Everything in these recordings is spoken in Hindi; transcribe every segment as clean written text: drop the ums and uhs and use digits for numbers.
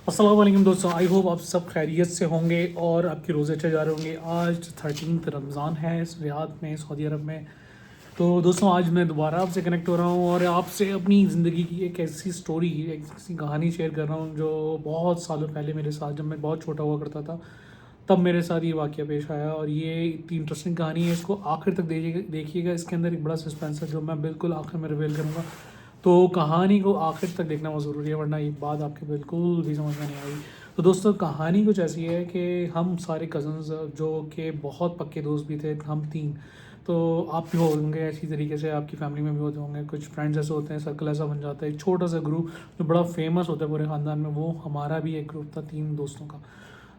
अस्सलाम वालेकुम दोस्तों, आई होप आप सब खैरियत से होंगे और आपके रोज़े अच्छे जा रहे होंगे। आज 13 रमज़ान है इस रियाद में, सऊदी अरब में। तो दोस्तों आज मैं दोबारा आपसे कनेक्ट हो रहा हूँ और आपसे अपनी ज़िंदगी की एक ऐसी स्टोरी, एक ऐसी कहानी शेयर कर रहा हूँ जो बहुत सालों पहले मेरे साथ, जब मैं बहुत छोटा हुआ करता था, तब मेरे साथ ये वाक़या पेश आया। और ये इतनी इंटरेस्टिंग कहानी है, इसको आखिर तक देखिएगा। इसके अंदर एक बड़ा सस्पेंस है जो मैं बिल्कुल आखिर में रिवील करूँगा। तो कहानी को आखिर तक देखना बहुत ज़रूरी है, वरना ये बात आपके बिल्कुल भी समझ में नहीं आएगी। तो दोस्तों कहानी कुछ ऐसी है कि हम सारे कज़न्स जो कि बहुत पक्के दोस्त भी थे, हम तीन। तो आप भी होंगे ऐसी तरीके से, आपकी फैमिली में भी होते होंगे कुछ फ्रेंड्स ऐसे होते हैं, सर्कल ऐसा बन जाता है, एक छोटा सा ग्रुप जो बड़ा फेमस होता है पूरे ख़ानदान में। वो हमारा भी एक ग्रुप था, तीन दोस्तों का।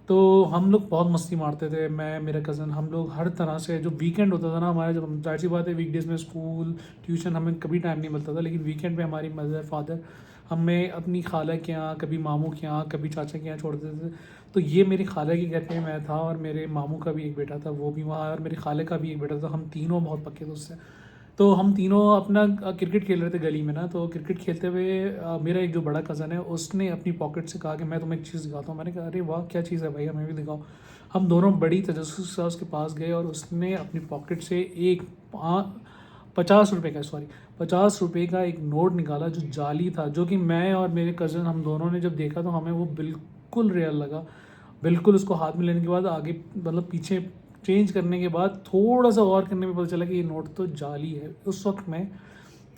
तो हम लोग बहुत मस्ती मारते थे, मैं मेरा कज़न, हम लोग हर तरह से। जो वीकेंड होता था ना हमारा, जब हम, जाहिर सी बात है वीकडेज़ में स्कूल ट्यूशन हमें कभी टाइम नहीं मिलता था, लेकिन वीकेंड पे हमारी मदर फादर हमें अपनी खाला के यहाँ, कभी मामू के यहाँ, कभी चाचा के यहाँ छोड़ देते थे। तो ये मेरी खाला के घर पे मैं था और मेरे मामू का भी एक बेटा था, वो भी वहाँ, और मेरे खाले का भी एक बेटा था। हम तीनों बहुत पक्के दोस्त थे। तो हम तीनों अपना क्रिकेट खेल रहे थे गली में ना। तो क्रिकेट खेलते हुए मेरा एक जो बड़ा कज़न है, उसने अपनी पॉकेट से कहा कि मैं तुम्हें एक चीज़ दिखाता हूँ। मैंने कहा अरे वाह, क्या चीज़ है भाई, हमें भी दिखाओ। हम दोनों बड़ी तजस्सुस से उसके पास गए और उसने अपनी पॉकेट से एक 50 रुपये का, सॉरी, 50 रुपये का एक नोट निकाला जो जाली था, जो कि मैं और मेरे कज़न, हम दोनों ने जब देखा तो हमें वो बिल्कुल रियल लगा। बिल्कुल उसको हाथ में लेने के बाद, आगे मतलब पीछे चेंज करने के बाद, थोड़ा सा गौर करने में पता चला कि ये नोट तो जाली है। उस वक्त में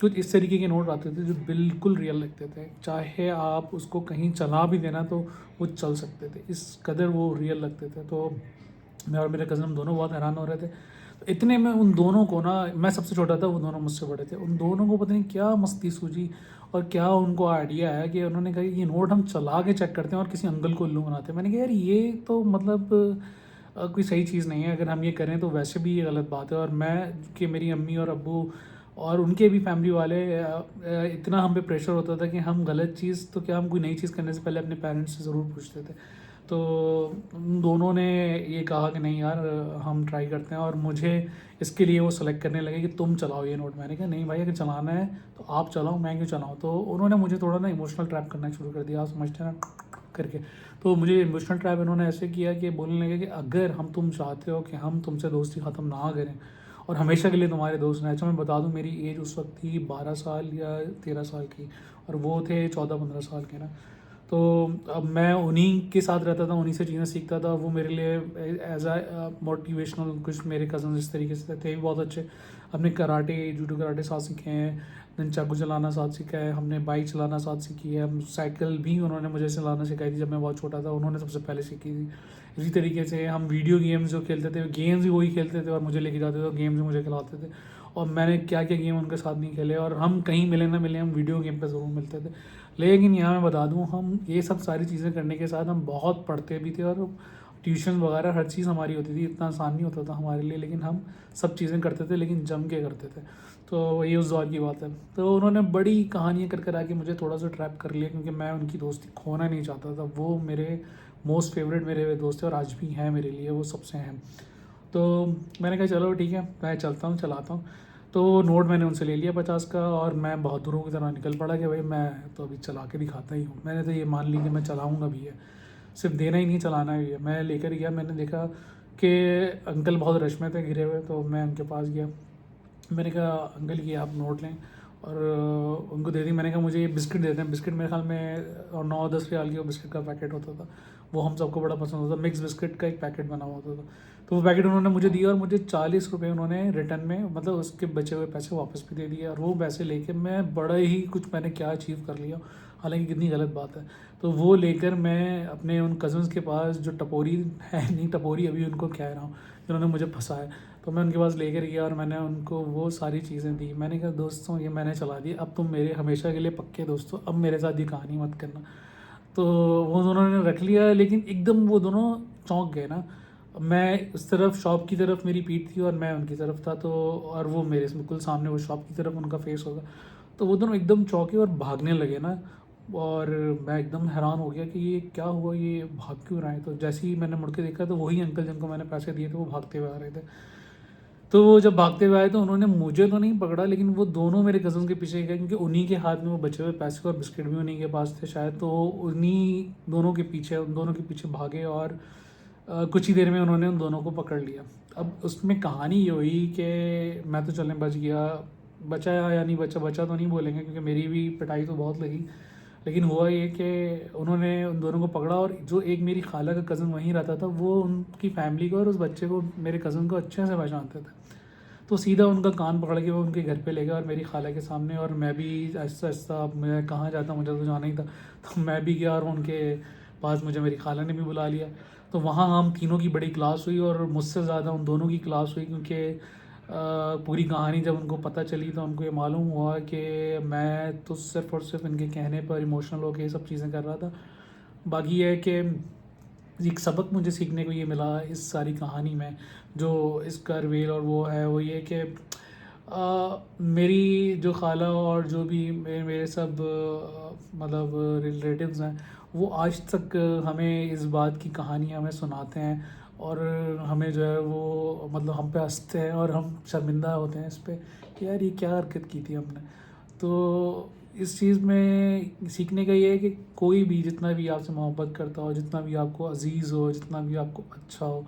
कुछ इस तरीके के नोट आते थे जो बिल्कुल रियल लगते थे, चाहे आप उसको कहीं चला भी देना तो वो चल सकते थे, इस कदर वो रियल लगते थे। तो मैं और मेरे कज़न, हम दोनों बहुत हैरान हो रहे थे। तो इतने में उन दोनों को ना, मैं सबसे छोटा था, वो दोनों मुझसे बड़े थे, उन दोनों को पता नहीं क्या मस्ती सूझी और क्या उनको आइडिया है कि उन्होंने कहा कि ये नोट हम चला के चेक करते हैं और किसी अंकल को उल्लू बनाते हैं। मैंने कहा यार ये तो मतलब कोई सही चीज़ नहीं है, अगर हम ये करें तो वैसे भी ये गलत बात है। और मैं कि मेरी अम्मी और अब्बू और उनके भी फैमिली वाले, इतना हम पे प्रेशर होता था कि हम गलत चीज़ तो क्या, हम कोई नई चीज़ करने से पहले अपने पेरेंट्स से ज़रूर पूछते थे। तो उन दोनों ने ये कहा कि नहीं यार, हम ट्राई करते हैं। और मुझे इसके लिए वो सेलेक्ट करने लगे कि तुम चलाओ ये नोट। मैंने कहा नहीं भाई, अगर चलाना है तो आप चलाओ, मैं क्यों चलाऊँ। तो उन्होंने मुझे थोड़ा ना इमोशनल ट्रैप करना शुरू कर दिया, आप समझते हैं ना, करके। तो मुझे इमोशनल ट्रैप इन्होंने ऐसे किया कि बोलने लगे कि अगर तुम चाहते हो कि हम तुमसे दोस्ती ख़त्म ना करें और हमेशा के लिए तुम्हारे दोस्त रहें। अच्छा मैं बता दूं, मेरी एज उस वक्त थी 12 साल या 13 साल की, और वो थे 14-15 साल के ना। तो अब मैं उन्हीं के साथ रहता था, उन्हीं से चीज़ें सीखता था। वो मेरे लिए एज आ मोटिवेशनल, कुछ मेरे कज़न इस तरीके से थे भी बहुत अच्छे। हमने कराटे, जूडो कराटे साथ सीखे हैं, देन चाकू चलाना साथ सीखा है, हमने बाइक चलाना साथ सीखी है, हम साइकिल भी उन्होंने मुझे चलाना सिखाई थी जब मैं बहुत छोटा था, उन्होंने सबसे पहले सीखी थी। इसी तरीके से हम वीडियो गेम्स जो खेलते थे, गेम्स भी वही खेलते थे और मुझे लेके जाते थे और गेम्स भी मुझे खिलाते थे। और मैंने क्या क्या गेम उनके साथ नहीं खेले, और हम कहीं मिले ना मिले, हम वीडियो गेम पे ज़रूर मिलते थे। लेकिन यहाँ मैं बता दूँ, हम ये सब सारी चीज़ें करने के साथ हम बहुत पढ़ते भी थे, और ट्यूशन वगैरह हर चीज़ हमारी होती थी। इतना आसान नहीं होता था हमारे लिए, लेकिन हम सब चीज़ें करते थे, लेकिन जम के करते थे। तो ये उस दौर की बात है। तो उन्होंने बड़ी कहानियाँ कर कर आके मुझे थोड़ा सा ट्रैप कर लिया, क्योंकि मैं उनकी दोस्ती खोना नहीं चाहता था। वो मेरे मोस्ट फेवरेट मेरे दोस्त थे और आज भी हैं मेरे लिए, वो सबसे हैं। तो मैंने कहा चलो ठीक है, मैं चलता हूँ, चलाता हूँ। तो नोट मैंने उनसे ले लिया 50 का, और मैं बहादुरों की तरह निकल पड़ा कि भाई मैं तो अभी चला के दिखाता ही हूँ। मैंने तो ये मान ली कि मैं चलाऊँगा भी है, सिर्फ देना ही नहीं, चलाना भी है। मैं लेकर गया, मैंने देखा कि अंकल बहुत रश में थे, घिरे हुए। तो मैं उनके पास गया, मैंने कहा अंकल ये आप नोट लें, और उनको दे दी। मैंने कहा मुझे ये बिस्किट देते हैं। बिस्किट मेरे ख्याल में और 9-10 रियाल की वो बिस्किट का पैकेट होता था, वो हम सबको बड़ा पसंद होता था। मिक्स बिस्किट का एक पैकेट बना हुआ होता था। तो वो पैकेट उन्होंने मुझे दिया और मुझे 40 रुपये उन्होंने रिटर्न में, मतलब उसके बचे हुए पैसे वापस भी दे दिए। और वो पैसे लेके मैं बड़ा ही कुछ, मैंने क्या अचीव कर लिया, हालांकि कितनी गलत बात है। तो वो लेकर मैं अपने उन कज़न्स के पास, जो टपोरी है नहीं, टपोरी अभी उनको कह रहा हूँ, जिन्होंने मुझे फंसाया, तो मैं उनके पास लेकर गया और मैंने उनको वो सारी चीज़ें दी। मैंने कहा दोस्तों ये मैंने चला दी, अब तुम मेरे हमेशा के लिए पक्के दोस्तों, अब मेरे साथ ये कहानी मत करना। तो वो दोनों ने रख लिया, लेकिन एकदम वो दोनों चौंक गए ना। मैं उस तरफ शॉप की तरफ मेरी पीठ थी और मैं उनकी तरफ था, तो और वो मेरे से बिल्कुल सामने, वो शॉप की तरफ उनका फेस होगा। तो वो दोनों एकदम चौंके और भागने लगे ना। और मैं एकदम हैरान हो गया कि ये क्या हुआ, ये भाग क्यों रहे हैं। तो जैसे ही मैंने मुड़ के देखा तो वही अंकल जिनको मैंने पैसे दिए थे वो भागते हुए आ रहे थे। तो वो जब भागते हुए आए तो उन्होंने मुझे तो नहीं पकड़ा, लेकिन वो दोनों मेरे कज़न के पीछे गए, क्योंकि उन्हीं के हाथ में वो बचे हुए पैसे और बिस्किट भी उन्हीं के पास थे शायद। तो उन्हीं दोनों के पीछे, उन दोनों के पीछे भागे और कुछ ही देर में उन्होंने उन दोनों को पकड़ लिया। अब उसमें कहानी ये हुई कि मैं तो चलने बच गया, बचा या नहीं बचा, बचा तो नहीं बोलेंगे क्योंकि मेरी भी पिटाई तो बहुत लगी, लेकिन हुआ ये कि उन्होंने उन दोनों को पकड़ा। और जो एक मेरी खाला का कज़न वहीं रहता था, वो उनकी फैमिली को और उस बच्चे को, मेरे कज़न को अच्छे से पहचानते थे। तो सीधा उनका कान पकड़ के वो उनके घर पे ले गया और मेरी खाला के सामने, और मैं भी आहिस्ता आहिस्ता, मैं कहाँ जाता, मुझे तो जाना ही था, तो मैं भी गया और उनके पास मुझे मेरी खाला ने भी बुला लिया। तो वहाँ हम तीनों की बड़ी क्लास हुई और मुझसे ज़्यादा उन दोनों की क्लास हुई, क्योंकि पूरी कहानी जब उनको पता चली तो उनको ये मालूम हुआ कि मैं तो सिर्फ़ और सिर्फ इनके कहने पर इमोशनल होकर ये सब चीज़ें कर रहा था। बाकी ये है कि एक सबक मुझे सीखने को ये मिला इस सारी कहानी में, जो इसका रिवील और वो है, वो ये कि मेरी जो खाला और जो भी मेरे सब मतलब रिलेटिव्स हैं, वो आज तक हमें इस बात की कहानी हमें सुनाते हैं और हमें जो है वो मतलब हम पे हंसते हैं और हम शर्मिंदा होते हैं इस पे कि यार ये क्या हरकत की थी हमने। तो इस चीज़ में सीखने का ये है कि कोई भी, जितना भी आपसे मोहब्बत करता हो, जितना भी आपको अजीज़ हो, जितना भी आपको अच्छा हो,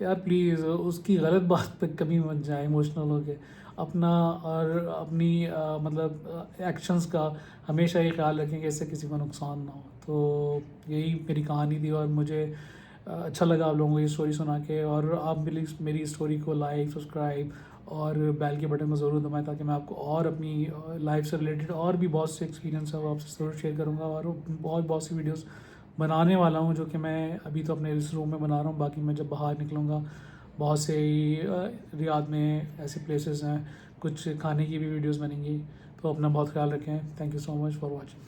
यार प्लीज़ उसकी गलत बात पे कभी मत जाए इमोशनल होके। अपना और अपनी मतलब एक्शंस का हमेशा ये ख्याल रखें कि इससे किसी को नुकसान ना हो। तो यही मेरी कहानी थी और मुझे अच्छा लगा आप लोगों को ये स्टोरी सुना के। और आप प्लीज़ मेरी स्टोरी को लाइक, सब्सक्राइब और बेल के बटन को ज़रूर दबाएं, ताकि मैं आपको और अपनी लाइफ से रिलेटेड और भी बहुत से एक्सपीरियंस है वो आपसे ज़रूर शेयर करूँगा। और बहुत बहुत सी वीडियोस बनाने वाला हूँ, जो कि मैं अभी तो अपने इस रूम में बना रहा हूँ, बाकी मैं जब बाहर निकलूँगा बहुत से ही रियाद में ऐसे प्लेसेस हैं, कुछ खाने की भी वीडियोस बनेंगी। तो अपना बहुत ख्याल रखें। Thank you so much for watching.